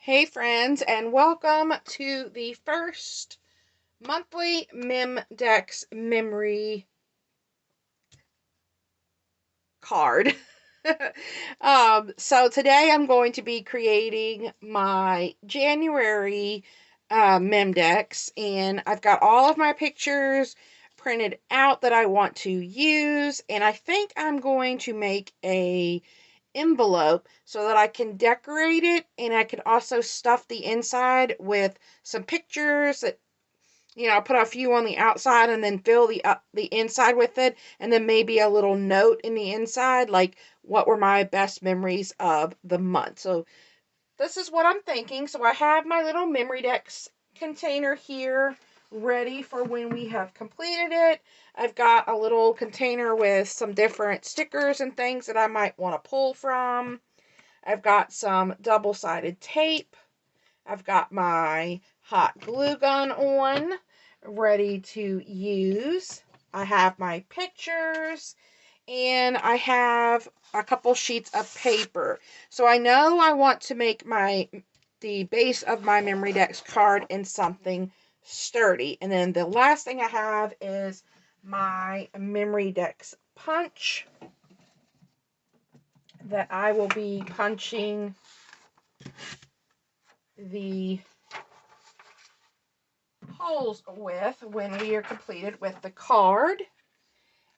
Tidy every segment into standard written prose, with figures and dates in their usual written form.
Hey friends, and welcome to the first monthly Memdex memory card. So today I'm going to be creating my January Memdex, and I've got all of my pictures printed out that I want to use, and I think I'm going to make a envelope so that I can decorate it, and I can also stuff the inside with some pictures that I'll put a few on the outside and then fill the inside with it, and then maybe a little note in the inside like what were my best memories of the month. So this is what I'm thinking. So I have my little Memorydex container here ready for when we have completed it. I've got a little container with some different stickers and things that I might want to pull from. I've got some double-sided tape. I've got my hot glue gun on, ready to use. I have my pictures, and I have a couple sheets of paper. So I know I want to make the base of my Memorydex card in something sturdy. And then the last thing I have is my Memorydex punch that I will be punching the holes with when we are completed with the card.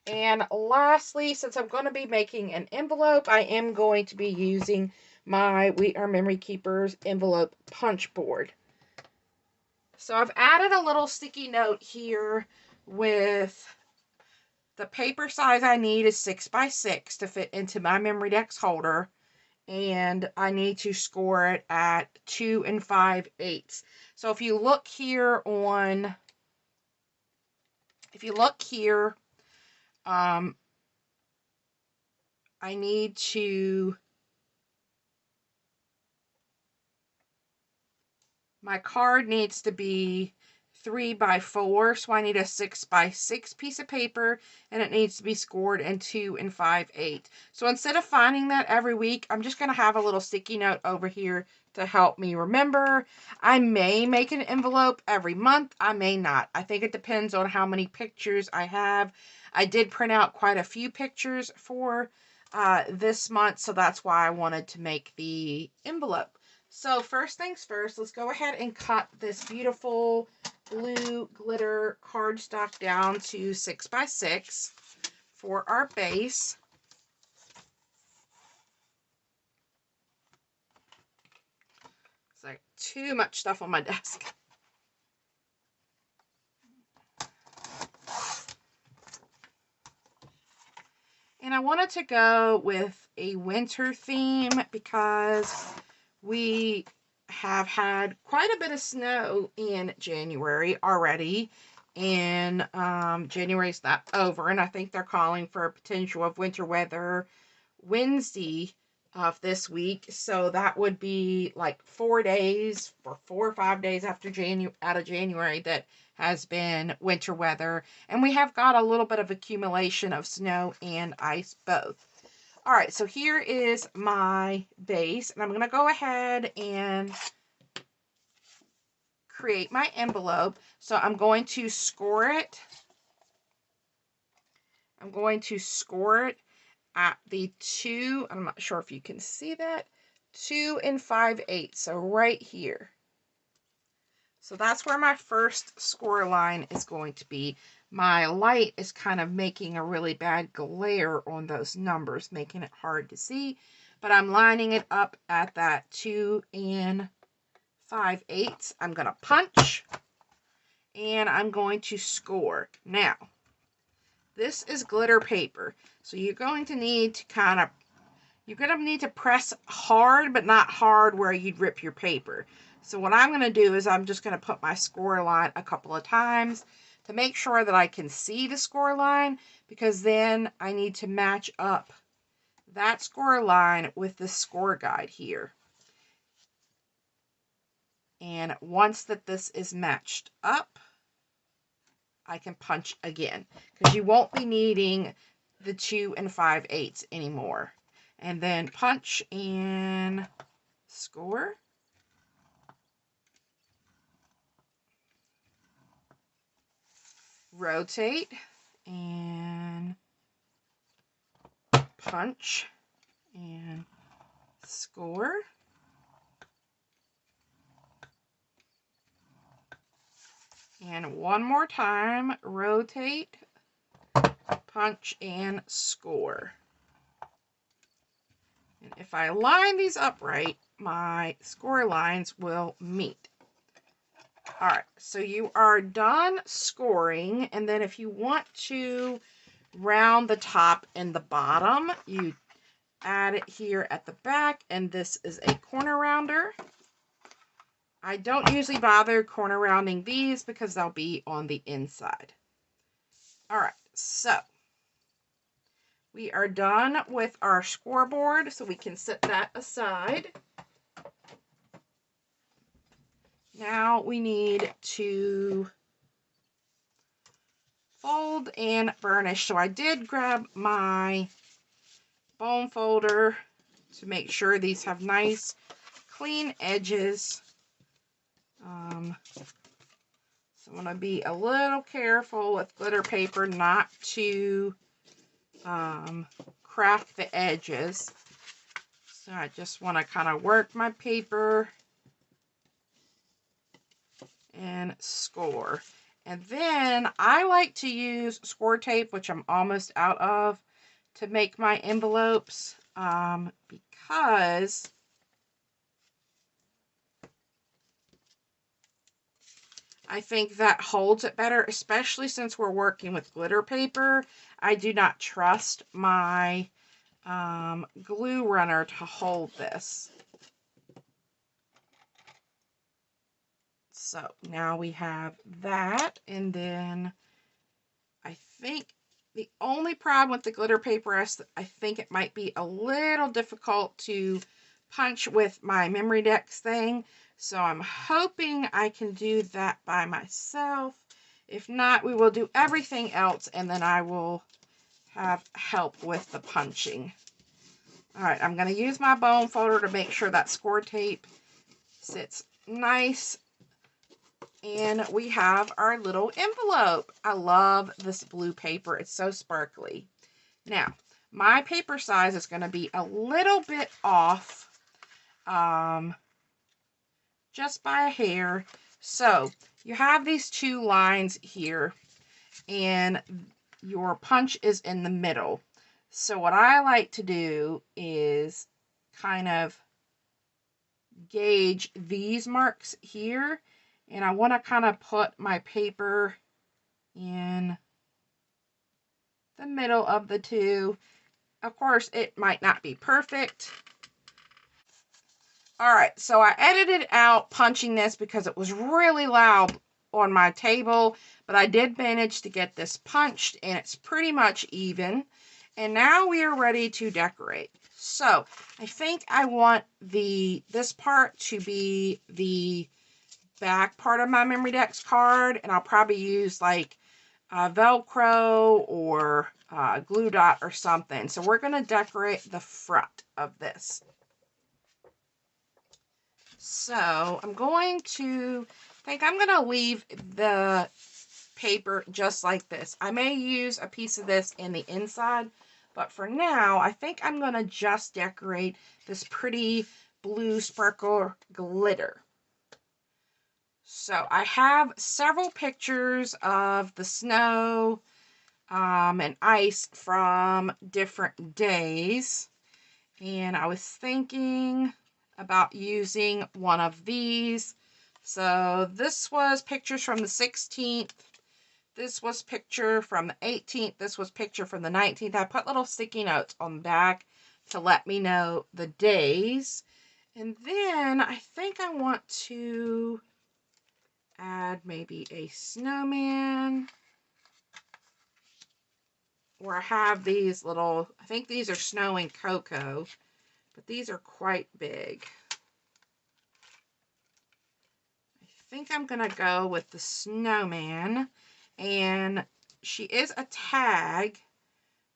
And lastly, since I'm going to be making an envelope, I am going to be using my We Are Memory Keepers envelope punch board. So I've added a little sticky note here with the paper size I need is 6x6 to fit into my Memorydex holder. And I need to score it at 2 5/8. So if you look here, I need to, my card needs to be 3x4, so I need a 6x6 piece of paper, and it needs to be scored in 2 5/8. So instead of finding that every week, I'm just going to have a little sticky note over here to help me remember. I may make an envelope every month. I may not. I think it depends on how many pictures I have. I did print out quite a few pictures for this month, so that's why I wanted to make the envelope. So first things first, let's go ahead and cut this beautiful blue glitter cardstock down to 6x6 for our base. It's like too much stuff on my desk. And I wanted to go with a winter theme because we have had quite a bit of snow in January already, and January's not over, and I think they're calling for a potential of winter weather Wednesday of this week, so that would be like 4 days or 4 or 5 days after out of January that has been winter weather, and we have got a little bit of accumulation of snow and ice both. All right, so here is my base, and I'm going to go ahead and create my envelope. So I'm going to score it. I'm going to score it at the 2, I'm not sure if you can see that, 2 5/8, so right here. So that's where my first score line is going to be. My light is kind of making a really bad glare on those numbers, making it hard to see. But I'm lining it up at that 2 5/8. I'm going to punch. And I'm going to score. Now, this is glitter paper. So you're going to need to press hard, but not hard where you'd rip your paper. So what I'm going to do is I'm just going to put my score line a couple of times to make sure that I can see the score line, because then I need to match up that score line with the score guide here. And once that this is matched up, I can punch again, because you won't be needing the 2 5/8 anymore. And then punch and score. rotate and punch and score. And one more time, rotate, punch, and score. And if I line these up right, my score lines will meet. All right, so you are done scoring, and then if you want to round the top and the bottom, you add it here at the back, and this is a corner rounder. I don't usually bother corner rounding these because they'll be on the inside. All right, so we are done with our scoreboard, so we can set that aside. Now we need to fold and burnish. So I did grab my bone folder to make sure these have nice clean edges. So I'm going to be a little careful with glitter paper not to crack the edges. So I just want to kind of work my paper and score. And then I like to use score tape, which I'm almost out of, to make my envelopes because I think that holds it better, especially since we're working with glitter paper. I do not trust my glue runner to hold this. So now we have that, and then I think the only problem with the glitter paper is that I think it might be a little difficult to punch with my Memdex thing. So I'm hoping I can do that by myself. If not, we will do everything else, and then I will have help with the punching. All right, I'm going to use my bone folder to make sure that score tape sits nice. And we have our little envelope. I love this blue paper. It's so sparkly. Now, my paper size is going to be a little bit off, just by a hair. So, you have these two lines here, and your punch is in the middle. So, what I like to do is kind of gauge these marks here. And I want to kind of put my paper in the middle of the two. Of course, it might not be perfect. All right, so I edited out punching this because it was really loud on my table, but I did manage to get this punched, and it's pretty much even. And now we are ready to decorate. So I think I want this part to be the back part of my Memdex card, and I'll probably use like Velcro or glue dot or something. So we're going to decorate the front of this. So I'm going to leave the paper just like this. I may use a piece of this in the inside, but for now I think I'm going to just decorate this pretty blue sparkle glitter. So I have several pictures of the snow and ice from different days. And I was thinking about using one of these. So this was pictures from the 16th. This was picture from the 18th. This was picture from the 19th. I put little sticky notes on the back to let me know the days. And then I think I want to add maybe a snowman, or I have these little, I think these are snow and cocoa, but these are quite big. I think I'm gonna go with the snowman, and she is a tag,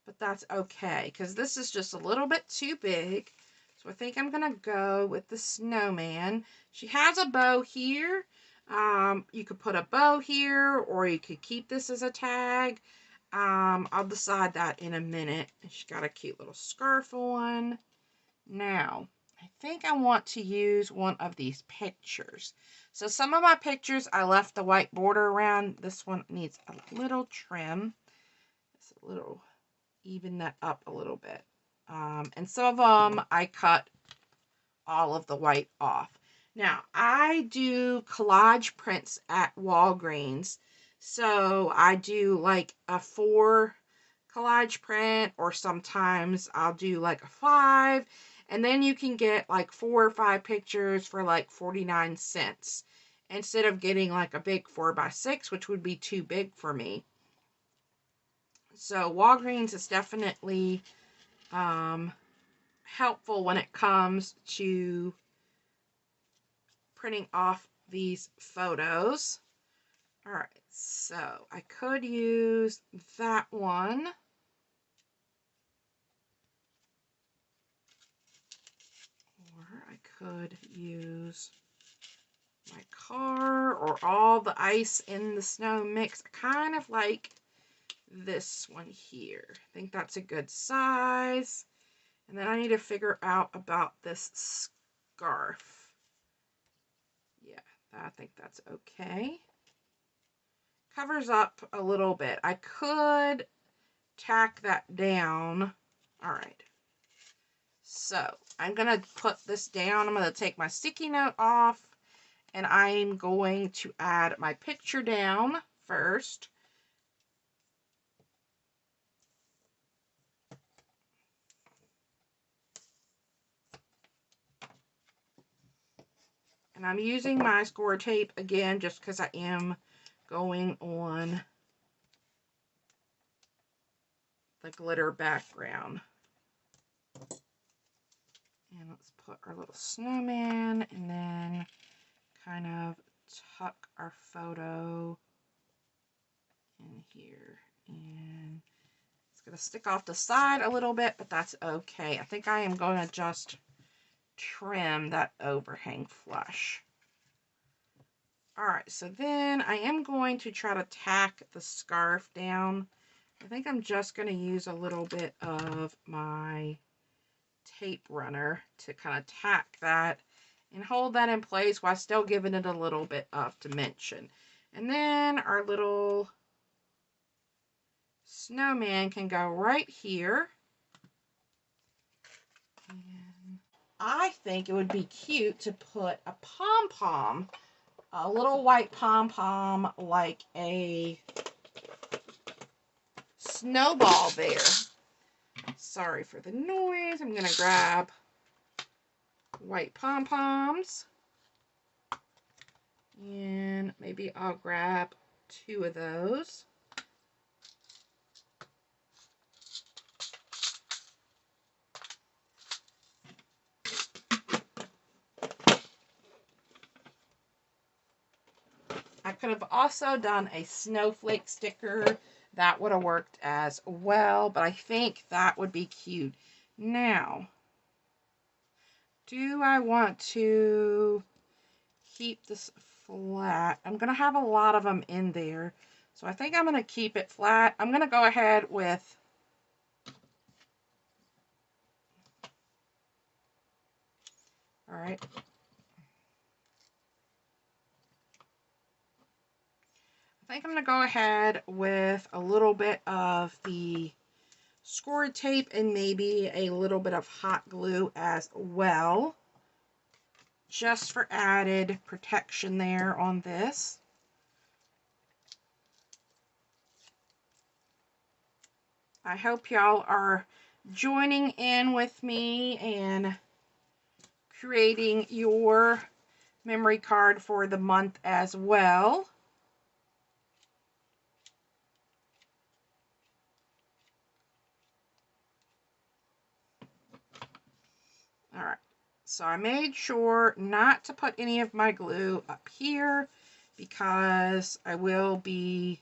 but that's okay because this is just a little bit too big. So I think I'm gonna go with the snowman. She has a bow here. You could put a bow here, or you could keep this as a tag. I'll decide that in a minute. She's got a cute little scarf on. Now, I think I want to use one of these pictures. So some of my pictures, I left the white border around. This one needs a little trim. It's a little, even that up a little bit. And some of them, I cut all of the white off. Now, I do collage prints at Walgreens. So I do like a 4 collage print, or sometimes I'll do like a 5. And then you can get like 4 or 5 pictures for like 49 cents. Instead of getting like a big 4x6, which would be too big for me. So Walgreens is definitely helpful when it comes to printing off these photos. All right, so I could use that one. Or I could use my car, or all the ice in the snow mix. I kind of like this one here. I think that's a good size. And then I need to figure out about this scarf. Yeah, I think that's okay. Covers up a little bit. I could tack that down. All right. So I'm going to put this down. I'm going to take my sticky note off, and I'm going to add my picture down first. And I'm using my score tape again just because I am going on the glitter background. And let's put our little snowman, and then kind of tuck our photo in here. And it's going to stick off the side a little bit, but that's okay. I think I am going to just trim that overhang flush. Alright, so then I am going to try to tack the scarf down. I think I'm just going to use a little bit of my tape runner to kind of tack that and hold that in place while still giving it a little bit of dimension. And then our little snowman can go right here. And I think it would be cute to put a pom-pom, a little white pom-pom, like a snowball there. Sorry for the noise. I'm going to grab white pom-poms. And maybe I'll grab 2 of those. I could have also done a snowflake sticker. That would have worked as well, but I think that would be cute. Now, do I want to keep this flat? I'm going to have a lot of them in there, so I think I'm going to keep it flat. I'm going to go ahead with all right. I think I'm going to go ahead with a little bit of the scored tape and maybe a little bit of hot glue as well, just for added protection there on this. I hope y'all are joining in with me and creating your memory card for the month as well. All right, so I made sure not to put any of my glue up here because she will be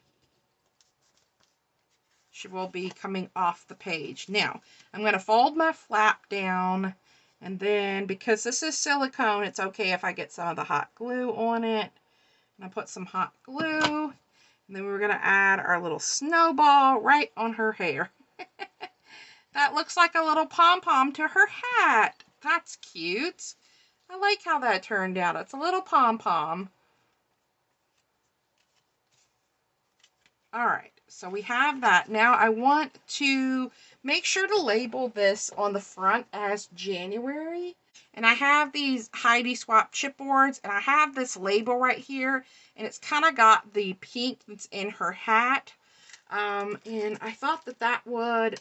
coming off the page. Now, I'm going to fold my flap down, and then because this is silicone, it's okay if I get some of the hot glue on it. I put some hot glue, and then we're going to add our little snowball right on her hair. That looks like a little pom-pom to her hat. That's cute. I like how that turned out. It's a little pom-pom. All right, so we have that. Now I want to make sure to label this on the front as January. And I have these Heidi Swap chipboards, and I have this label right here, and it's kind of got the pink that's in her hat. And I thought that that would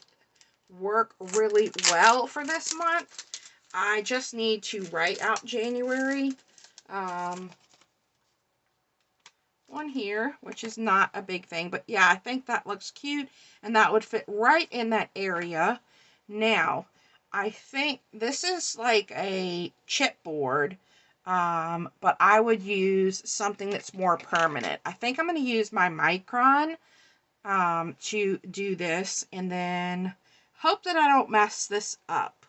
work really well for this month. I just need to write out January. One here, which is not a big thing, but yeah, I think that looks cute, and that would fit right in that area. Now, I think this is like a chipboard, but I would use something that's more permanent. I think I'm going to use my Micron to do this, and then hope that I don't mess this up.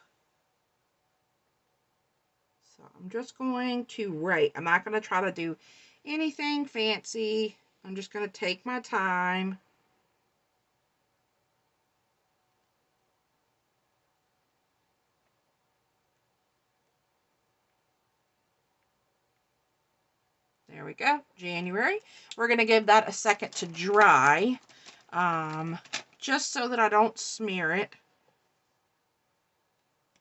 So I'm just going to write. I'm not going to try to do anything fancy. I'm just going to take my time. There we go, January. We're going to give that a second to dry, just so that I don't smear it.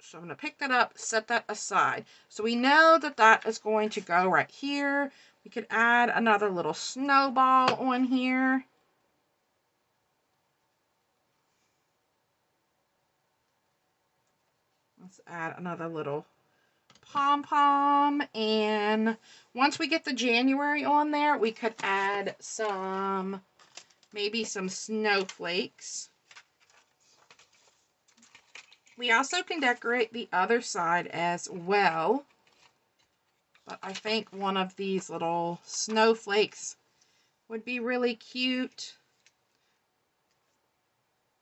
So I'm going to pick that up, set that aside. So we know that that is going to go right here. We could add another little snowball on here. Let's add another little pom-pom, and once we get the January on there, we could add some, maybe some snowflakes. We also can decorate the other side as well, but I think one of these little snowflakes would be really cute.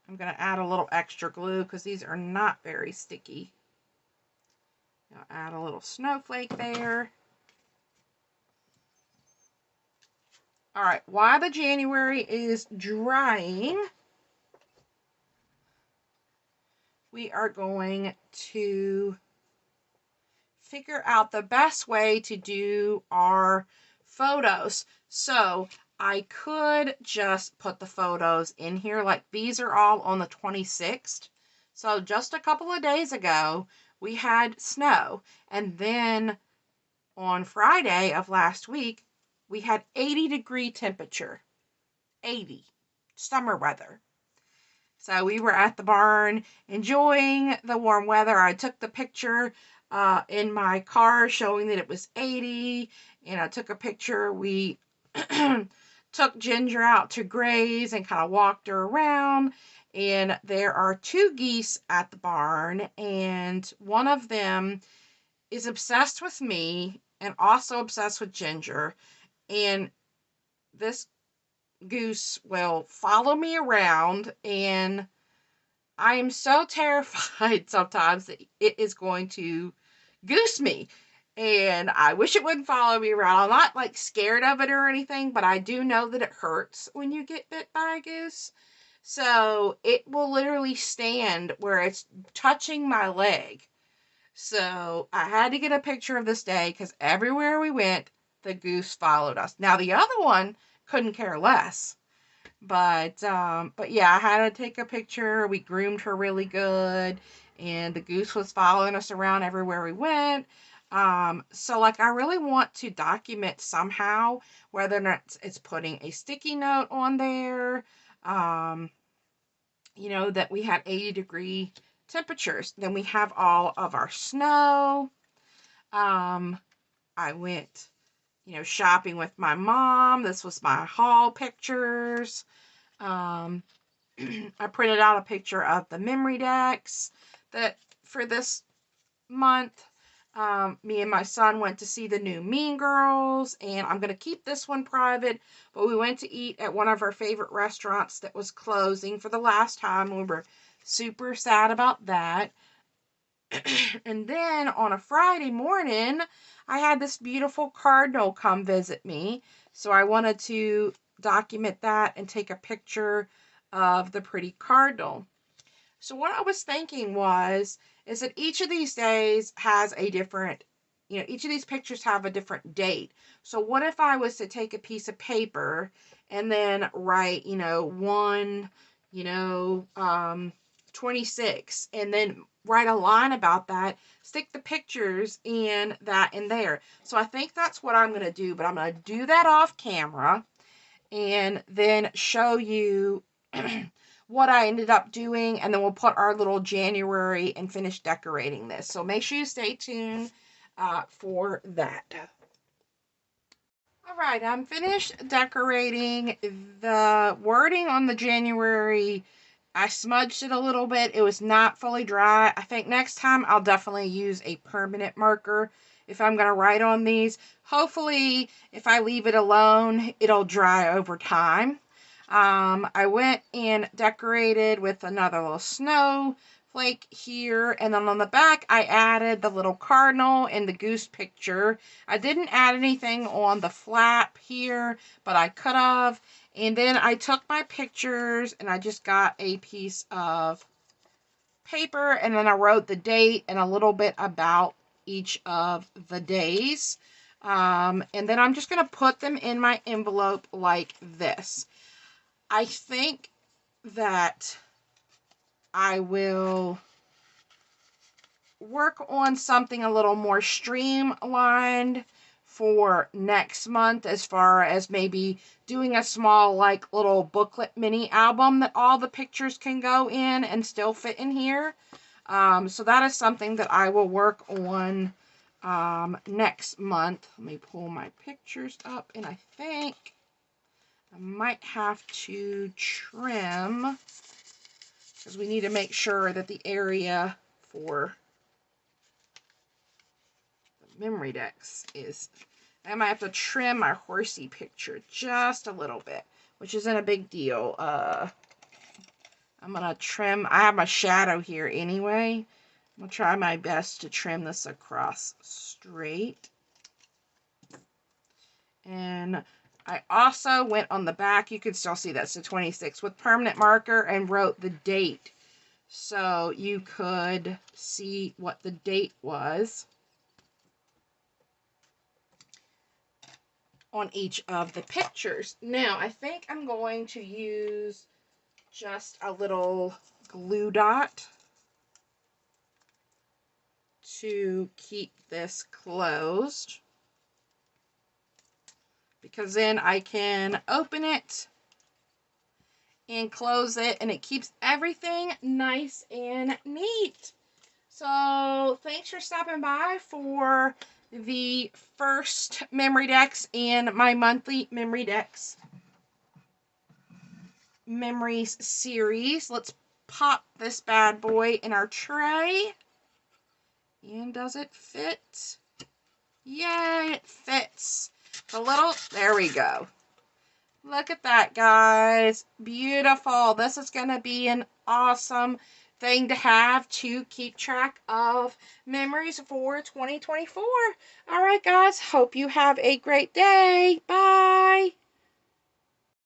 I'm going to add a little extra glue because these are not very sticky. I'll add a little snowflake there. All right, while the January is drying, we are going to figure out the best way to do our photos. So I could just put the photos in here. Like, these are all on the 26th. So just a couple of days ago, we had snow. And then on Friday of last week, we had 80-degree temperature. 80. Summer weather. So we were at the barn enjoying the warm weather. I took the picture in my car showing that it was 80. And I took a picture. We took Ginger out to graze and kind of walked her around. And there are 2 geese at the barn. And one of them is obsessed with me and also obsessed with Ginger. And this goose will follow me around, and I am so terrified sometimes that it is going to goose me, and I wish it wouldn't follow me around. I'm not like scared of it or anything, but I do know that it hurts when you get bit by a goose. So it will literally stand where it's touching my leg. So I had to get a picture of this day because everywhere we went, the goose followed us. Now the other one couldn't care less. But yeah, I had to take a picture. We groomed her really good, and the goose was following us around everywhere we went. So like, I really want to document somehow, whether or not it's putting a sticky note on there, you know, that we had 80-degree temperatures. Then we have all of our snow. I went, you know, shopping with my mom. This was my haul pictures. I printed out a picture of the memory decks that for this month. Me and my son went to see the new Mean Girls, and I'm going to keep this one private, but we went to eat at one of our favorite restaurants that was closing for the last time. We were super sad about that. And then on a Friday morning, I had this beautiful cardinal come visit me. So I wanted to document that and take a picture of the pretty cardinal. So what I was thinking is that each of these days has a different, each of these pictures have a different date. So what if I was to take a piece of paper and then write, 1, 26, and then write a line about that, stick the pictures in that in there. So I think that's what I'm going to do, but I'm going to do that off camera and then show you what I ended up doing, and then we'll put our little January and finish decorating this. So make sure you stay tuned for that. All right, I'm finished decorating. The wording on the January, I smudged it a little bit. It was not fully dry. I think next time I'll definitely use a permanent marker if I'm going to write on these. Hopefully, if I leave it alone, it'll dry over time. I went and decorated with another little snowflake here, and then on the back I added the little cardinal and the goose picture. I didn't add anything on the flap here, but I could have. And then I took my pictures and I just got a piece of paper, and then I wrote the date and a little bit about each of the days. And then I'm just going to put them in my envelope like this. I think that I will work on something a little more streamlined for next month, as far as maybe doing a small little booklet mini album that all the pictures can go in and still fit in here. So that is something that I will work on next month. Let me pull my pictures up, and I think I might have to trim, because we need to make sure that the area for the Memdex is, I might have to trim my horsey picture just a little bit, which isn't a big deal. I'm going to trim, I have my shadow here anyway. I'm going to try my best to trim this across straight. And I also went on the back, you can still see that's the 26, with permanent marker and wrote the date. So you could see what the date was on each of the pictures. Now, I think I'm going to use just a little glue dot to keep this closed, because then I can open it and close it, and it keeps everything nice and neat. So thanks for stopping by for the first Memdex and my monthly Memdex Memories series. Let's pop this bad boy in our tray. And does it fit? Yay, it fits. There we go. Look at that, guys. Beautiful. This is going to be an awesome thing to have to keep track of memories for 2024. All right, guys. Hope you have a great day. Bye.